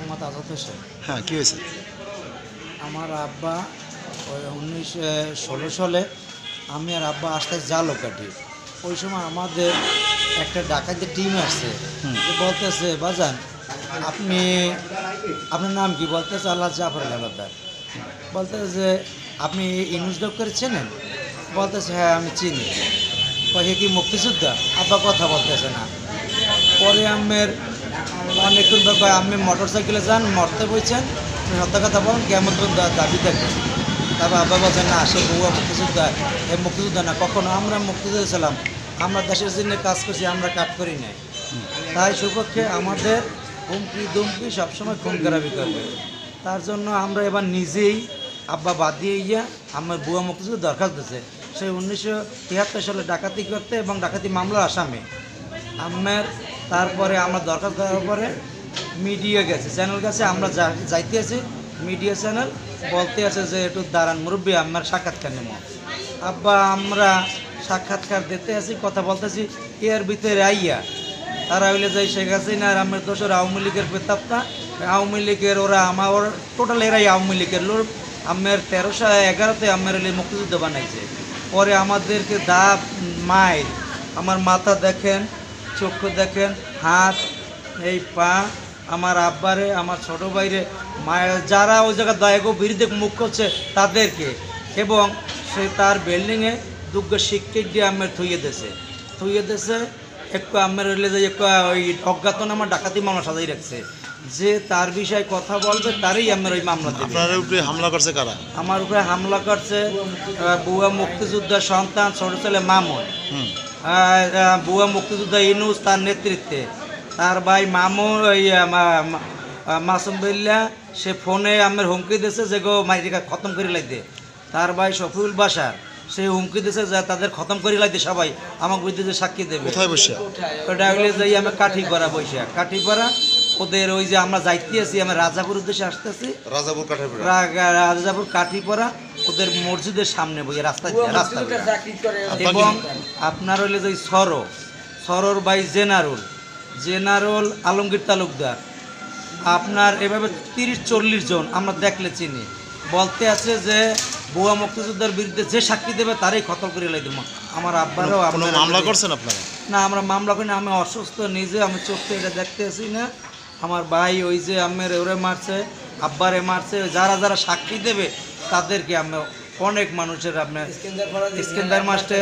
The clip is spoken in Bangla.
মোহাম্মদ আজাদ হোসেন। হ্যাঁ, কি হয়েছে? আমার আব্বা ওই 1916 সালে আমি আর আব্বা আসতে জালও কাটি। ওই সময় আমাদের একটা ডাকাতের টিম আসছে, যে বলতেছে বাজান আপনি আপনার নাম কি? বলতেছে আল্লাহ জাফর হাওলাদার। বলতেছে যে আপনি ইউনুস ডক্টর চেনেন? বলতেছে হ্যাঁ আমি চিনি। কয়ে কি মুক্তিযোদ্ধা? আব্বা কথা বলতেছে না। পরে আমের অনেকক্ষণ কয় আমি মোটর সাইকেলে যান, মরতে বলছেন, সত্য কথা বলেন কেমন দাবি দেখবেন। তারপর আব্বা বলছেন না সে বউয়া মুক্তিযোদ্ধা, এই মুক্তিযোদ্ধা না, কখনো আমরা মুক্তিযোদ্ধা ছিলাম, আমরা দেশের জন্য কাজ করছি, আমরা কাট করি নাই। তাই সুপক্ষে আমাদের হুমকি দুমকি সবসময় খুন খারাপি করবে। তার জন্য আমরা এবার নিজেই আব্বা বাদ দিয়ে গিয়া আমার বুয়া মুক্তিযোদ্ধা দরখাস্ত দিচ্ছে। সেই 1973 সালে ডাকাতি করতে এবং ডাকাতি মামলার আসামে আমার। তারপরে আমরা দরখাস্ত দেওয়ার পরে মিডিয়া গেছে, চ্যানেল গেছে, আমরা যাইতে আছি, মিডিয়া চ্যানেল বলতে আছে যে একটু দাঁড়ান মুরব্বী আমার সাক্ষাৎকার নেব। আব্বা আমরা সাক্ষাৎকার দিতে আছি, কথা বলতেছি, এর ভিতরে আইয়া তারা হইলে যাই শেখ হাসিনা আর আমার দোষর আওয়ামী লীগের পেতাবটা, আওয়ামী লীগের ওরা আমার টোটাল এরাই আওয়ামী লীগের লোক। আমার 1311-তে আমার মুক্তিযুদ্ধ বানাইছে। পরে আমাদেরকে দাব মায়ের, আমার মাথা দেখেন, চক্ষু দেখেন, হাত, এই পা, আমার আব্বারে, আমার ছোটো ভাইরে, মায়ের যারা ওই জায়গায় দয়াগো বিরুদ্ধে মুখ করছে তাদেরকে, এবং সে তার বিল্ডিংয়ে দুগ্গ শিক্ষক দিয়ে আমার থুইয়ে দিয়েছে। একটু আমার হইলে যে একটু ওই অজ্ঞাতনামা ডাকাতি মামলা সাজাই রাখছে, যে তার বিষয়ে কথা বলবে তারই আমার ওই মামলা দেবে। আপনার উপরে হামলা করছে কারা? আমার উপরে হামলা করছে বুয়া মুক্তিযোদ্ধার সন্তান ছোট ছেলে মামুন, বুয়া মুক্তিযোদ্ধা ইউনুস তার নেতৃত্বে, তার ভাই মামুন ওই মাসুম বিল্লা, সে ফোনে আমার হুমকি দিয়েছে যে গো মাইরিকা খতম করে লাইতে। তার ভাই শফিউল বাসার, সে হুমকি দিয়েছে যে তাদের খতম করে লাইতে, সবাই আমার বিরুদ্ধে সাক্ষী দেবে। কোথায় বসে? ওটা হইলে যাই আমি কাঠিপাড়া বৈশা, কাঠিপাড়া ওদের ওই যে আমরা যাইতে আছি, আমরা রাজাপুর উদ্দেশ্যে আসতেছি, রাজাপুর কাঠিপাড়া ওদের মসজিদের সামনে বই রাস্তা। এবং আপনার হইলে যে সরোর বাই জেনারুল আলমগীর তালুকদার, আপনার এভাবে 30-40 জন আমরা দেখলে চিনি, বলতে আছে যে বুয়া মুক্তিযোদ্ধার বিরুদ্ধে যে সাক্ষী দেবে তারই খতম করে লাই দেবো। আমার আব্বারও মামলা করছেন আপনারা? না, আমরা মামলা করি না, আমি অসুস্থ নিজে, আমি চোখে এটা দেখতে আসি না। আমার ভাই ওই যে আমের ওরে মারছে, আব্বারে মারছে, যারা যারা সাক্ষী দেবে তাদেরকে আমি অনেক মানুষের আপনার ইস্কেন্দার মাস্টার